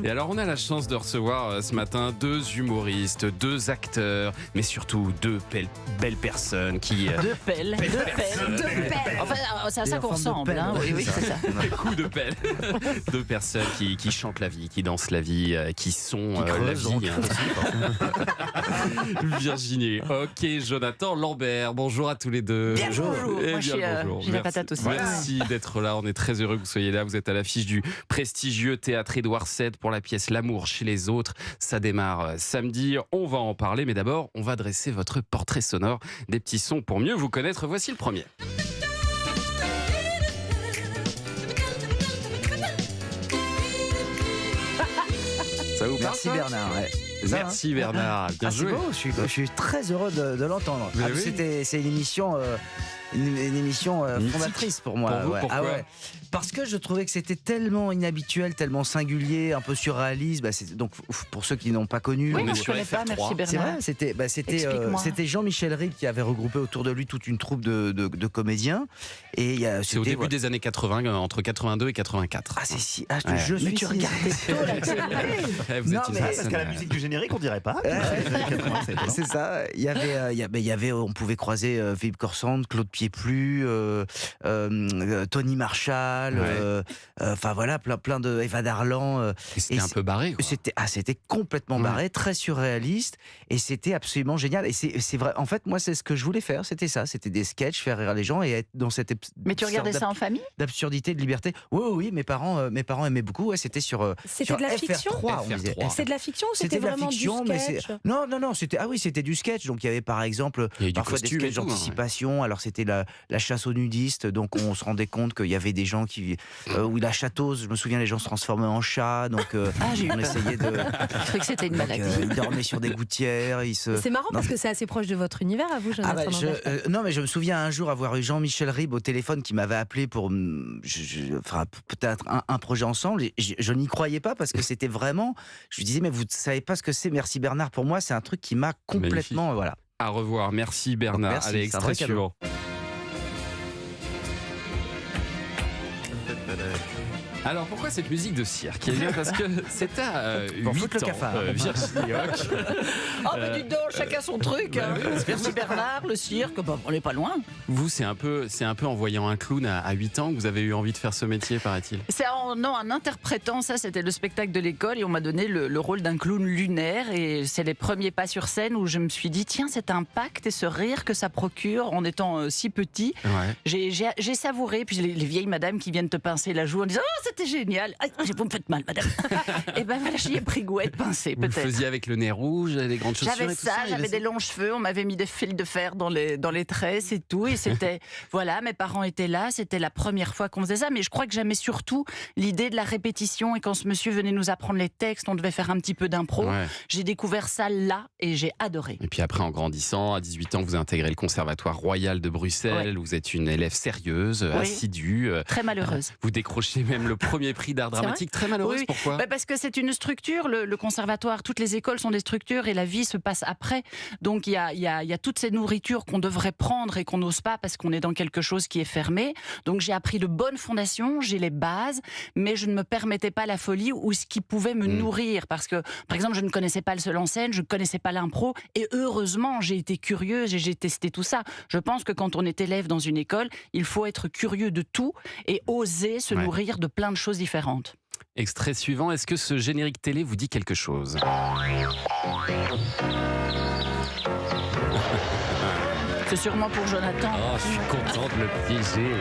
Et alors, on a la chance de recevoir ce matin 2 humoristes, 2 acteurs, mais surtout 2 belles personnes qui... Deux pelles. Enfin, c'est à ça qu'on ressemble. Hein. Oui, c'est ça. Des coups de pelle. 2 personnes qui chantent la vie, qui dansent la vie, qui sont la vie. Virginie, ok, Jonathan, Lambert, bonjour à tous les deux. Bonjour. Moi, bonjour. j'ai la patate aussi. Merci d'être là, on est très heureux que vous soyez là. Vous êtes à l'affiche du prestigieux théâtre Édouard VII pour la pièce L'amour chez les autres. Ça démarre samedi, on va en parler, mais d'abord, on va dresser votre portrait sonore des petits sons pour mieux vous connaître. Voici le premier. Ça vous parle, Merci ça Bernard. Ouais. Merci Bernard, bien joué. C'est beau, je suis très heureux de l'entendre. Mais oui. C'est une émission, une émission fondatrice pour moi. Pour vous, ouais. pourquoi Parce que je trouvais que c'était tellement inhabituel, tellement singulier, un peu surréaliste. Donc pour ceux qui n'ont pas connu, Oui, On moi, est je ne sur connais pas, FR3. merci c'est Bernard. vrai, Explique-moi. c'était Jean-Michel Ribes qui avait regroupé autour de lui toute une troupe de comédiens. Et C'est au début des années 80, entre 82 et 84. Ah, c'est si. Ah, Ouais. je Mais suis tu si- regardais tôt la télé. Vous Non, êtes une mais- personne, Parce qu'à la musique du générique, on dirait pas. C'est ça. Il y avait, on pouvait croiser Philippe Corsand, Claude Pieplu, Tony Marshall, Ouais. enfin voilà, plein de Eva Darlan. Et C'était et un peu barré, quoi. C'était complètement Ouais. barré, très surréaliste, et c'était absolument génial. Et c'est vrai. En fait, moi, c'est ce que je voulais faire. C'était ça. C'était des sketchs, faire rire les gens et être dans cette Mais tu regardais sorte ça en famille? d'absurdité, de liberté. Oui, mes parents aimaient beaucoup. Ouais, c'était sur C'était sur de la fiction FR3, on disait. FR3. C'est de la fiction ou C'était c'était de la vraiment fiction, du mais sketch? non, c'était du sketch. Donc il y avait par exemple Il y avait du parfois des costume et sketchs tout, hein, d'anticipation. Alors c'était la chasse aux nudistes. Donc on se rendait compte qu'il y avait des gens qui ou la chatose. Je me souviens, les gens se transformaient en chats. Donc J'ai eu on peur. essayait de. Je croyais que c'était une donc, maladie. ils dormaient sur des gouttières. C'est marrant Non, parce que c'est assez proche de votre univers à vous, Ah bah, Jonathan Lambert. non, mais je me souviens un jour avoir eu Jean-Michel Ribes au téléphone qui m'avait appelé pour peut-être un projet ensemble. Et je n'y croyais pas parce que c'était vraiment. Je lui disais, mais vous ne savez pas ce que c'est. Merci Bernard. Pour moi, c'est un truc qui m'a complètement. Voilà. À revoir, merci Bernard. Merci, Allez, c'est un extrait vrai cadeau. suivant. Alors pourquoi cette musique de cirque? Eh bien parce que c'est à Pour 8 foutre le ans, cafard. Virginie Hoc. Oh, mais dis donc, chacun son truc. Hein. Merci Bernard, le cirque, on n'est pas loin. Vous, c'est un peu en voyant un clown à 8 ans que vous avez eu envie de faire ce métier, paraît-il. C'est en interprétant ça, c'était le spectacle de l'école et on m'a donné le rôle d'un clown lunaire et c'est les premiers pas sur scène où je me suis dit tiens, cet impact et ce rire que ça procure en étant si petit, Ouais. j'ai savouré. Puis les vieilles madames qui viennent te pincer la joue en disant oh c'était génial, ah, vous me faites mal madame. Et ben voilà, j'y ai pris goût à être pincée Vous le peut-être. faisiez avec le nez rouge, les grandes chaussures J'avais et tout ça, il y avait j'avais des longs cheveux, on m'avait mis des fils de fer dans les tresses et tout. Et c'était, voilà, mes parents étaient là, c'était la première fois qu'on faisait ça. Mais je crois que j'aimais surtout l'idée de la répétition. Et quand ce monsieur venait nous apprendre les textes, on devait faire un petit peu d'impro. Ouais. J'ai découvert ça là et j'ai adoré. Et puis après, en grandissant, à 18 ans, vous intégrez le Conservatoire Royal de Bruxelles. Ouais. Vous êtes une élève sérieuse, assidue. Très malheureuse. Vous décrochez même le premier prix d'art dramatique. Très malheureuse, Oui. pourquoi? Bah, parce que c'est une structure, le conservatoire, toutes les écoles sont des structures et la vie se passe après. Donc il y a toutes ces nourritures qu'on devrait prendre et qu'on n'ose pas parce qu'on est dans quelque chose qui est fermé. Donc j'ai appris de bonnes fondations, j'ai les bases, mais je ne me permettais pas la folie ou ce qui pouvait me nourrir. Parce que, par exemple, je ne connaissais pas le seul en scène, je ne connaissais pas l'impro et heureusement, j'ai été curieuse et j'ai testé tout ça. Je pense que quand on est élève dans une école, il faut être curieux de tout et oser se Ouais. nourrir de plein de choses différentes. Extrait suivant, est-ce que ce générique télé vous dit quelque chose? C'est sûrement pour Jonathan. Oh, je suis content de le piéger.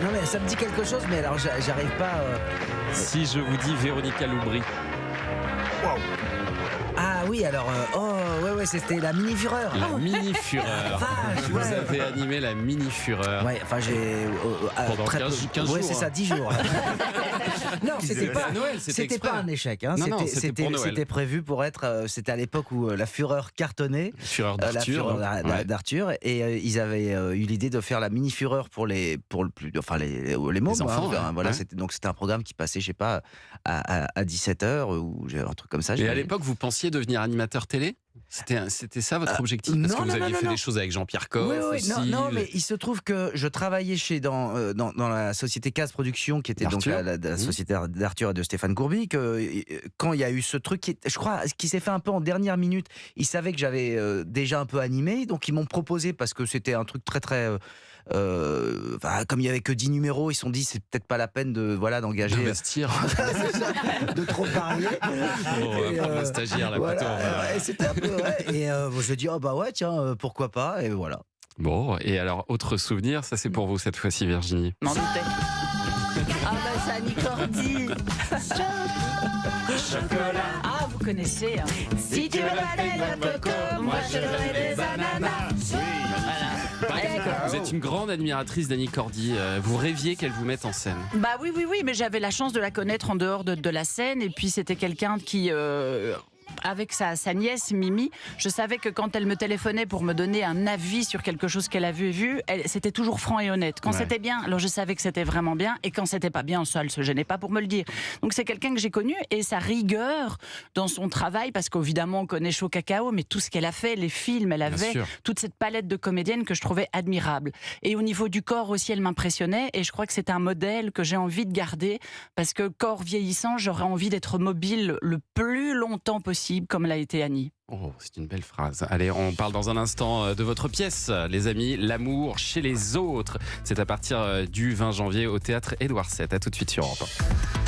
Non, mais ça me dit quelque chose, mais alors j'arrive pas. Si je vous dis Véronica Loubry. Ah oui, alors. Ouais, c'était la mini fureur. La mini-fureur. vache, Vous ouais. avez animé la mini-fureur. Ouais, enfin j'ai. Pendant très 15 peu. Ouais, jours, c'est hein. ça, 10 jours. Non, c'était pas. à Noël, c'était exprès. pas un échec. Hein. Non, c'était pour Noël. C'était prévu pour être. C'était à l'époque où la fureur cartonnait. Fureur La d'Arthur. fureur Ouais. d'Arthur, et ils avaient eu l'idée de faire la mini fureur pour les mômes, enfants, hein. ouais. Voilà, Ouais. c'était un programme qui passait, je sais pas, à 17h ou un truc comme ça. Et à l'époque, vous pensiez devenir animateur télé? C'était ça votre objectif? Parce non, que vous non, aviez non, fait non. des choses avec Jean-Pierre Coff Oui, aussi. non, mais il se trouve que je travaillais dans la société Case Productions, qui était donc la société d'Arthur et de Stéphane Courby, quand il y a eu ce truc, je crois, qui s'est fait un peu en dernière minute, ils savaient que j'avais déjà un peu animé, donc ils m'ont proposé, parce que c'était un truc très très... comme il n'y avait que 10 numéros, ils se sont dit c'est peut-être pas la peine d'engager D'investir. de trop parier. On va prendre le stagiaire là Voilà, plutôt. et c'était un peu et je dis oh bah ouais tiens pourquoi pas, et voilà. Bon, et alors, autre souvenir, ça c'est pour vous cette fois-ci, Virginie. M'en doutais. Ah bah c'est Annie Cordy. Chocolat. Ah vous connaissez. Hein. Si tu veux aller un peu comme moi, je donnerai des ananas. Vous êtes une grande admiratrice d'Annie Cordy. Vous rêviez qu'elle vous mette en scène. Bah oui, mais j'avais la chance de la connaître en dehors de la scène. Et puis c'était quelqu'un qui... avec sa nièce Mimi, je savais que quand elle me téléphonait pour me donner un avis sur quelque chose qu'elle avait vu, c'était toujours franc et honnête. Quand c'était bien, alors je savais que c'était vraiment bien, et quand c'était pas bien, ça, elle se gênait pas pour me le dire. Donc c'est quelqu'un que j'ai connu, et sa rigueur dans son travail, parce qu'évidemment on connaît Chaud Cacao, mais tout ce qu'elle a fait, les films, elle avait toute cette palette de comédienne que je trouvais admirable. Et au niveau du corps aussi, elle m'impressionnait, et je crois que c'est un modèle que j'ai envie de garder, parce que corps vieillissant, j'aurais envie d'être mobile le plus longtemps possible, comme l'a été Annie. Oh, c'est une belle phrase. Allez, on parle dans un instant de votre pièce, les amis, L'amour chez les autres. C'est à partir du 20 janvier au théâtre Édouard VII. À tout de suite sur Europe 1.